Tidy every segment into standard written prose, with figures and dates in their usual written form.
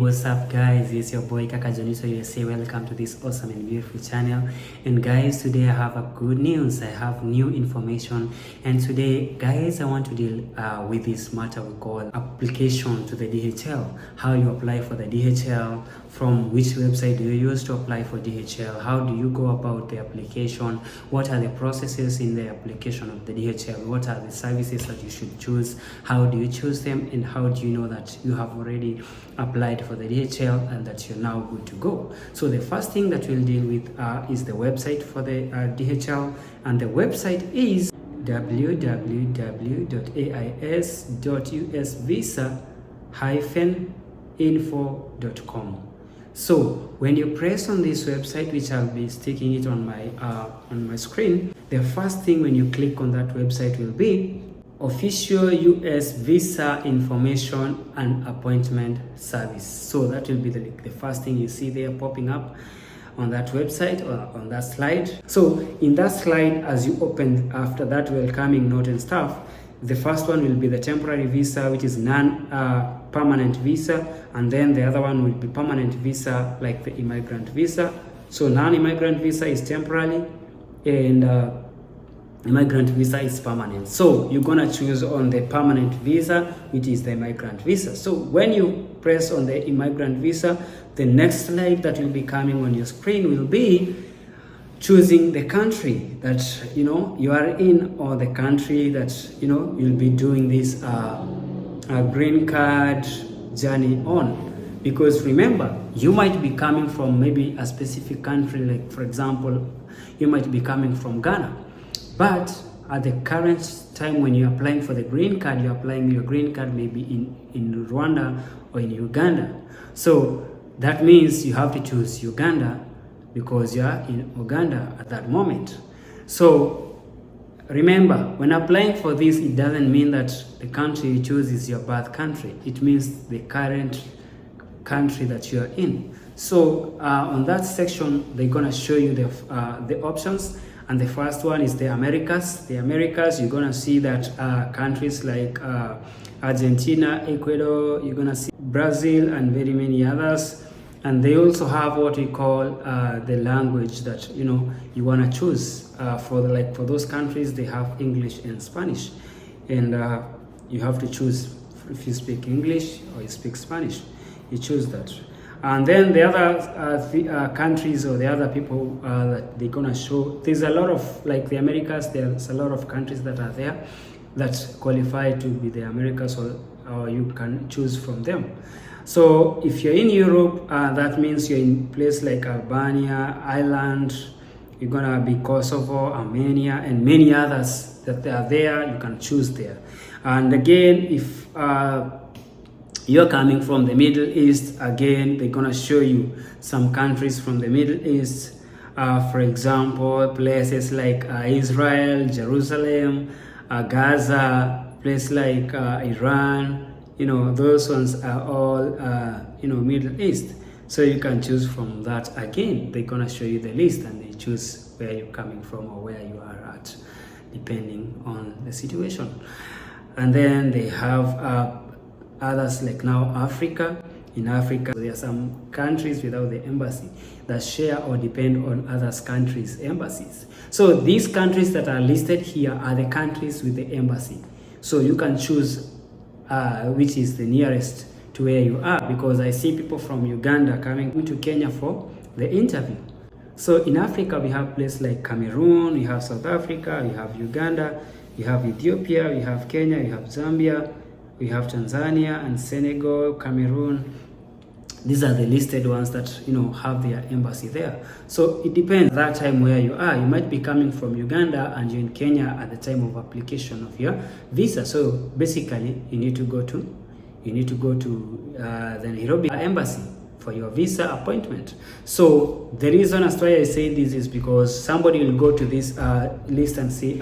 What's up guys, it's your boy Kaka Jonito USA. Welcome to this awesome and beautiful channel. And guys, today I have a good news. I have new information, and today guys I want to deal with this matter we call application to the DHL. How you apply for the DHL, from which website do you use to apply for DHL, how do you go about the application, what are the processes in the application of the DHL, what are the services that you should choose, how do you choose them, and how do you know that you have already applied for the DHL and that you're now good to go. So the first thing that we'll deal with is the website for the DHL, and the website is www.ais.usvisa-info.com. So when you press on this website, which I'll be sticking it on my screen, the first thing when you click on that website will be official US visa information and appointment service. So that will be the first thing you see there popping up on that website or on that slide. So in that slide, as you open after that welcoming note and stuff, the first one will be the temporary visa, which is non-permanent visa, and then the other one will be permanent visa, like the immigrant visa. So non-immigrant visa is temporary, and immigrant visa is permanent. So you're gonna choose on the permanent visa, which is the immigrant visa. So when you press on the immigrant visa, the next slide that will be coming on your screen will be choosing the country that you are in, or the country that you'll be doing this green card journey on. Because remember, you might be coming from maybe a specific country, like for example, you might be coming from Ghana. But at the current time when you're applying for the green card, you're applying your green card maybe in Rwanda or in Uganda. So that means you have to choose Uganda because you're in Uganda at that moment. So remember, when applying for this, it doesn't mean that the country you choose is your birth country. It means the current country that you're in. So on that section, they're gonna show you the options. And the first one is the Americas. The Americas, you're gonna see that countries like Argentina, Ecuador, you're gonna see Brazil and very many others. And they also have what we call the language that you wanna choose. For those countries, they have English and Spanish, and you have to choose if you speak English or you speak Spanish. You choose that. And then the other countries or the other people that they're gonna show, there's a lot of, like the Americas, there's a lot of countries that are there that qualify to be the Americas, or you can choose from them. So if you're in Europe, that means you're in place like Albania, Ireland, you're gonna be Kosovo, Armenia, and many others that are there, you can choose there. And again, if you're coming from the Middle East, again, they're gonna show you some countries from the Middle East. For example, places like Israel, Jerusalem, Gaza, places like Iran. Those ones are all Middle East. So you can choose from that. Again, they're gonna show you the list, and they choose where you're coming from or where you are at, depending on the situation. And then they have others like now Africa. In Africa, there are some countries without the embassy that share or depend on other countries' embassies. So these countries that are listed here are the countries with the embassy. So you can choose which is the nearest to where you are, because I see people from Uganda coming to Kenya for the interview. So in Africa, we have places like Cameroon, we have South Africa, we have Uganda, we have Ethiopia, we have Kenya, we have Zambia, we have Tanzania and Senegal, Cameroon. These are the listed ones that have their embassy there. So it depends that time where you are. You might be coming from Uganda and you're in Kenya at the time of application of your visa. So basically, you need to go to the Nairobi embassy for your visa appointment. So the reason as to why I say this is because somebody will go to this list and say,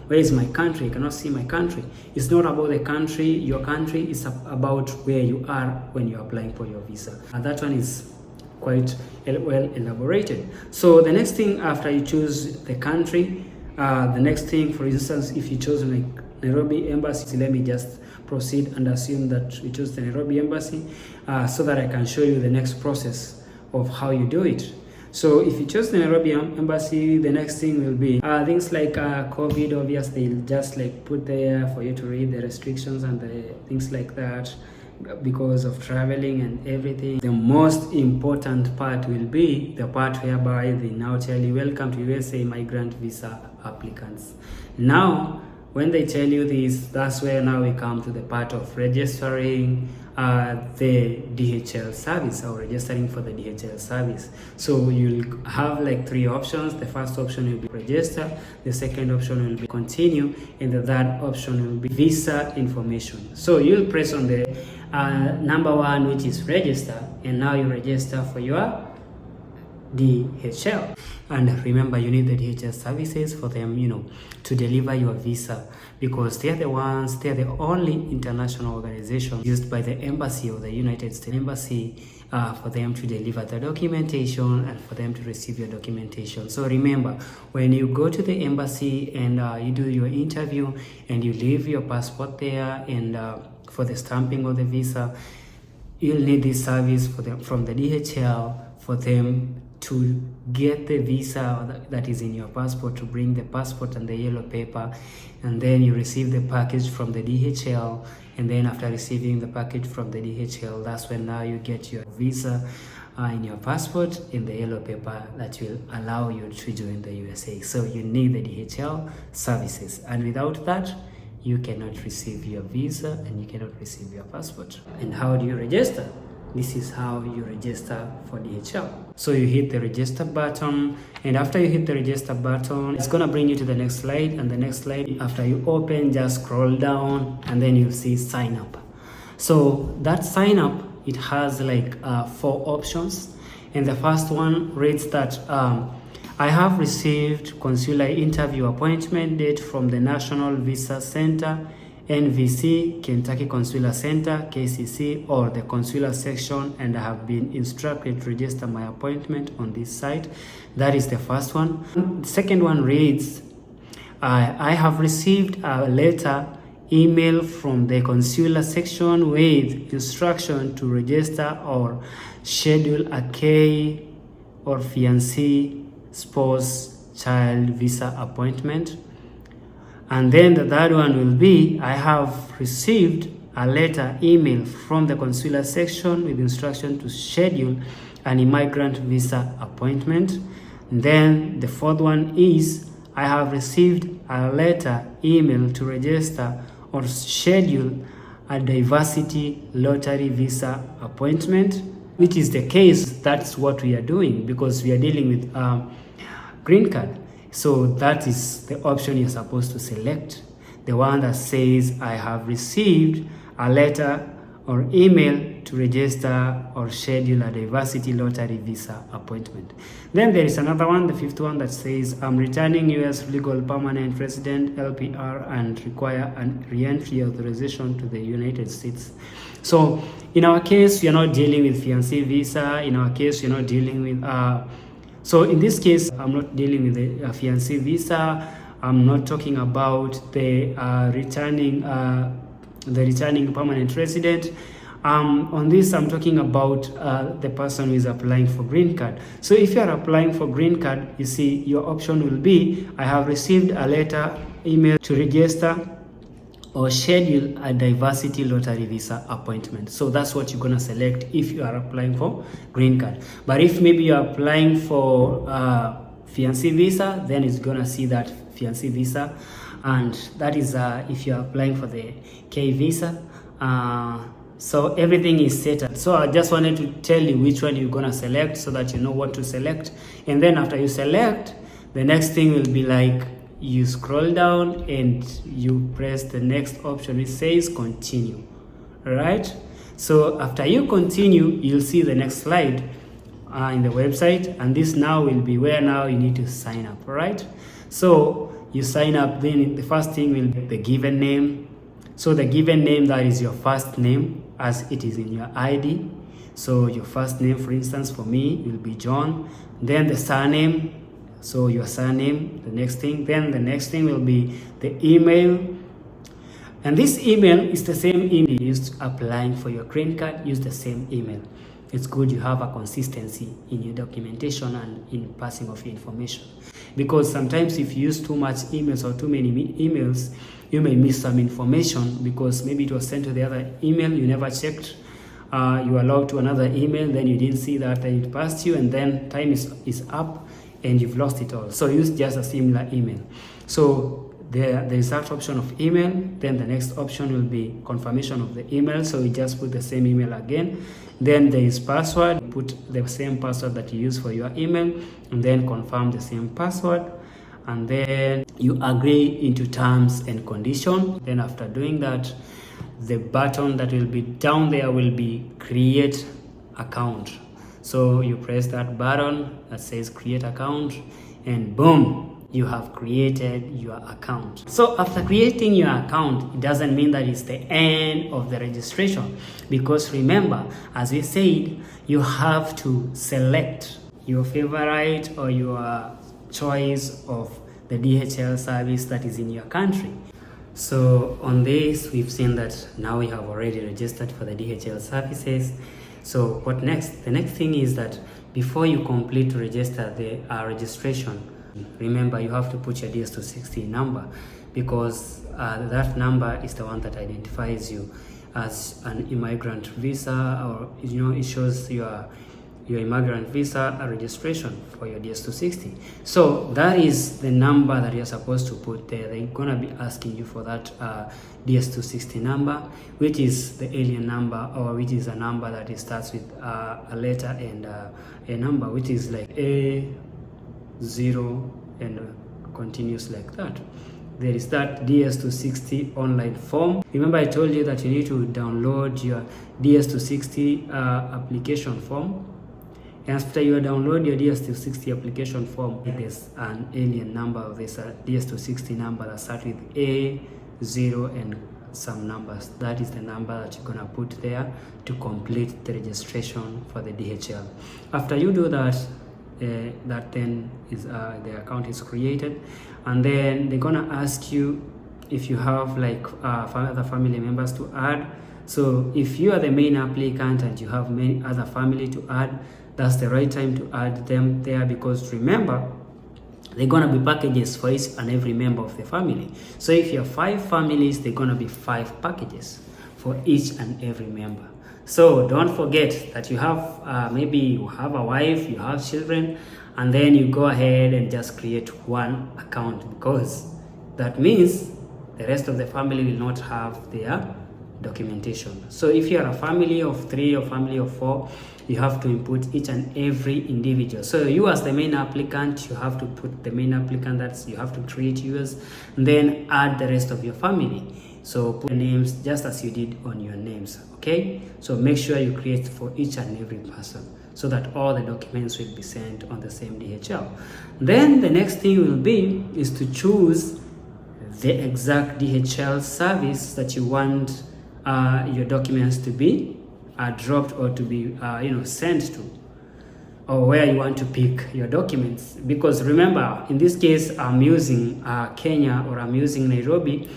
where is my country? I cannot see my country. It's not about the country, your country, it's about where you are when you're applying for your visa. And that one is quite well elaborated. So the next thing after you choose the country, the next thing, for instance, if you choose like Nairobi Embassy. Let me just proceed and assume that we choose the Nairobi Embassy so that I can show you the next process of how you do it. So if you choose the Nairobi Embassy, the next thing will be things like COVID. Obviously, they'll just like put there for you to read the restrictions and the things like that because of traveling and everything. The most important part will be the part whereby they now tell you, welcome to USA migrant visa applicants. Now, when they tell you this, that's where now we come to the part of registering the DHL service, or registering for the DHL service. So you'll have like 3 options. The first option will be register, the second option will be continue, and the third option will be visa information. So you'll press on the number 1, which is register, and now you register for your DHL. And remember, you need the DHL services for them, to deliver your visa, because they're the only international organization used by the embassy of the United States Embassy for them to deliver the documentation and for them to receive your documentation. So remember, when you go to the embassy and you do your interview and you leave your passport there and for the stamping of the visa, you'll need this service from the DHL for them to get the visa that is in your passport, to bring the passport and the yellow paper, and then you receive the package from the DHL, and then after receiving the package from the DHL, that's when now you get your visa in your passport in the yellow paper that will allow you to join the USA. So you need the DHL services, and without that you cannot receive your visa and you cannot receive your passport. And how do you register? This is how you register for DHL. So you hit the register button, and after you hit the register button, it's gonna bring you to the next slide, and the next slide, after you open, just scroll down and then you'll see sign up. So that sign up, it has like 4 options, and the first one reads that I have received consular interview appointment date from the National Visa Center, NVC, Kentucky Consular Center, KCC, or the consular section, and I have been instructed to register my appointment on this site. That is the first one. The second one reads, I have received a letter, email from the consular section with instruction to register or schedule a K or fiancé, spouse, child visa appointment. And then the third one will be, I have received a letter, email from the consular section with instruction to schedule an immigrant visa appointment. And then the fourth one is, I have received a letter, email to register or schedule a diversity lottery visa appointment, which is the case. That's what we are doing because we are dealing with green card. So that is the option you're supposed to select. The one that says, I have received a letter or email to register or schedule a diversity lottery visa appointment. Then there is another one, the fifth one, that says, I'm returning US legal permanent resident, LPR, and require a re-entry authorization to the United States. So in our case, we are not dealing with fiancé visa. In our case, we're not dealing with so in this case, I'm not dealing with the fiancé visa. I'm not talking about the returning permanent resident. On this, I'm talking about the person who is applying for green card. So if you are applying for green card, you see your option will be, I have received a letter, email to register or schedule a diversity lottery visa appointment. So that's what you're gonna select if you are applying for green card. But if maybe you're applying for fiancé visa, then it's gonna see that fiancé visa, and that is if you're applying for the K visa. So everything is set up. So I just wanted to tell you which one you're gonna select so that you know what to select. And then after you select, the next thing will be like, you scroll down and you press the next option. It says continue. All right. So after you continue, you'll see the next slide in the website, and this now will be where now you need to sign up. All right. So you sign up. Then the first thing will be the given name. So the given name, that is your first name as it is in your ID. So your first name, for instance, for me will be John. Then the surname. So your surname, the next thing. Then the next thing will be the email And this email is the same email you used applying for your green card. Use the same email. It's good you have a consistency in your documentation and in passing of your information, because sometimes if you use too much emails or too many emails, you may miss some information because maybe it was sent to the other email, you never checked, you allowed to another email, then you didn't see that, then it passed you, and then time is up and you've lost it all. So use just a similar email. So there is that option of email. Then the next option will be confirmation of the email. So you just put the same email again. Then there is password. Put the same password that you use for your email, and then confirm the same password. And then you agree into terms and condition. Then after doing that, the button that will be down there will be create account. So you press that button that says create account, and boom, you have created your account. So after creating your account, it doesn't mean that it's the end of the registration, because remember, as we said, you have to select your favorite or your choice of the DHL service that is in your country. So on this, we've seen that now we have already registered for the DHL services. So what next? The next thing is that before you complete to register the registration, remember you have to put your DS260 number, because that number is the one that identifies you as an immigrant visa, or it shows your immigrant visa registration for your DS260. So that is the number that you're supposed to put there. They're gonna be asking you for that DS260 number, which is the alien number, or which is a number that it starts with a letter and a number, which is like A0 and continues like that. There is that DS260 online form. Remember I told you that you need to download your DS260 application form. And after you download your DS260 application form, there's an alien number of this DS260 number that starts with A0 and some numbers. That is the number that you're gonna put there to complete the registration for the DHL. After you do that, that then is the account is created, and then they're gonna ask you if you have like other family members to add. So if you are the main applicant and you have many other family to add, that's the right time to add them there, because remember, they're gonna be packages for each and every member of the family. So if you have 5 families, they're gonna be 5 packages for each and every member. So don't forget that you have maybe you have a wife, you have children, and then you go ahead and just create one account, because that means the rest of the family will not have their documentation. So if you are a family of 3 or family of 4, you have to input each and every individual. So you as the main applicant, you have to put the main applicant, that's you have to create yours, and then add the rest of your family. So put names just as you did on your names, okay? So make sure you create for each and every person so that all the documents will be sent on the same DHL. Then the next thing will be is to choose the exact DHL service that you want your documents to be dropped or to be sent to, or where you want to pick your documents. Because remember, in this case, I'm using Kenya, or I'm using Nairobi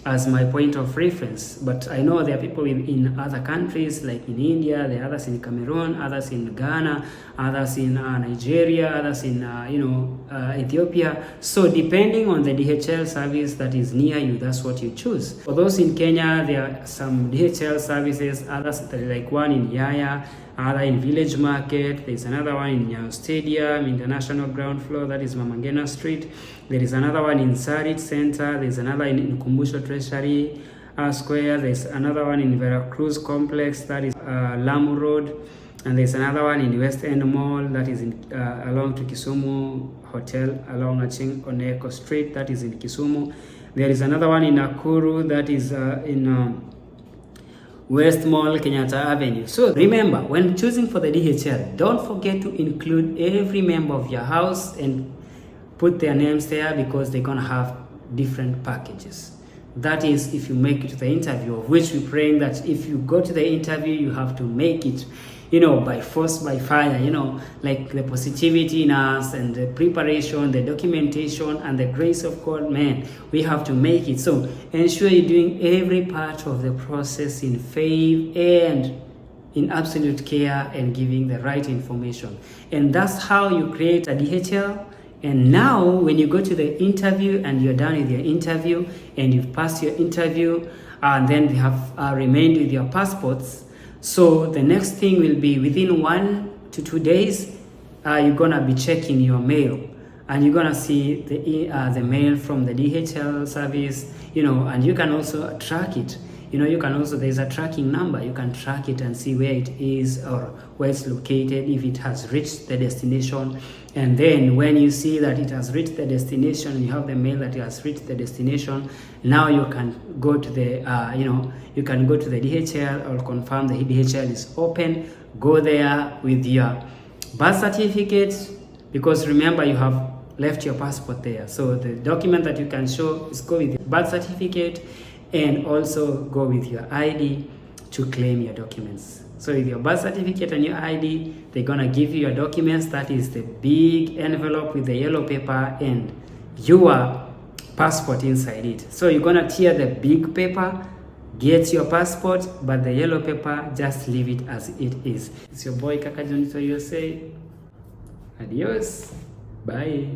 as my point of reference, but I know there are people in other countries, like in India, there are others in Cameroon, others in Ghana, others in Nigeria, others in Ethiopia. So depending on the DHL service that is near you, that's what you choose. For those in Kenya, there are some DHL services, others like one in Yaya, other in Village Market, there's another one in Nyayo Stadium, International Ground Floor, that is Mamangena Street. There is another one in Sarit Center, there's another in Kumbusho Treasury Square, there's another one in Veracruz Complex, that is Lamu Road, and there's another one in West End Mall, that is in, along to Kisumu Hotel, along Aching Oneko Street, that is in Kisumu. There is another one in Nakuru, that is in West Mall, Kenyatta Avenue. So remember, when choosing for the DHL, don't forget to include every member of your house and put their names there, because they're gonna have different packages. That is if you make it to the interview, of which we're praying that if you go to the interview, you have to make it. by force, by fire, like the positivity in us and the preparation, the documentation, and the grace of God, man, we have to make it. So ensure you're doing every part of the process in faith and in absolute care and giving the right information. And that's how you create a DHL. And now when you go to the interview and you're done with your interview and you've passed your interview, and then they have remained with your passports. So the next thing will be within 1 to 2 days, you're gonna be checking your mail, and you're gonna see the mail from the DHL service, and you can also track it. You can also, there's a tracking number, you can track it and see where it is or where it's located, if it has reached the destination. And then when you see that it has reached the destination, you have the mail that it has reached the destination, now you can go to the, you can go to the DHL or confirm the DHL is open. Go there with your birth certificate, because remember you have left your passport there. So the document that you can show is go with your birth certificate, and also go with your ID to claim your documents. So with your birth certificate and your ID, they're gonna give you your documents. That is the big envelope with the yellow paper and your passport inside it. So you're gonna tear the big paper, get your passport, but the yellow paper, just leave it as it is. It's your boy Kaka Jonito USA. Adios. Bye.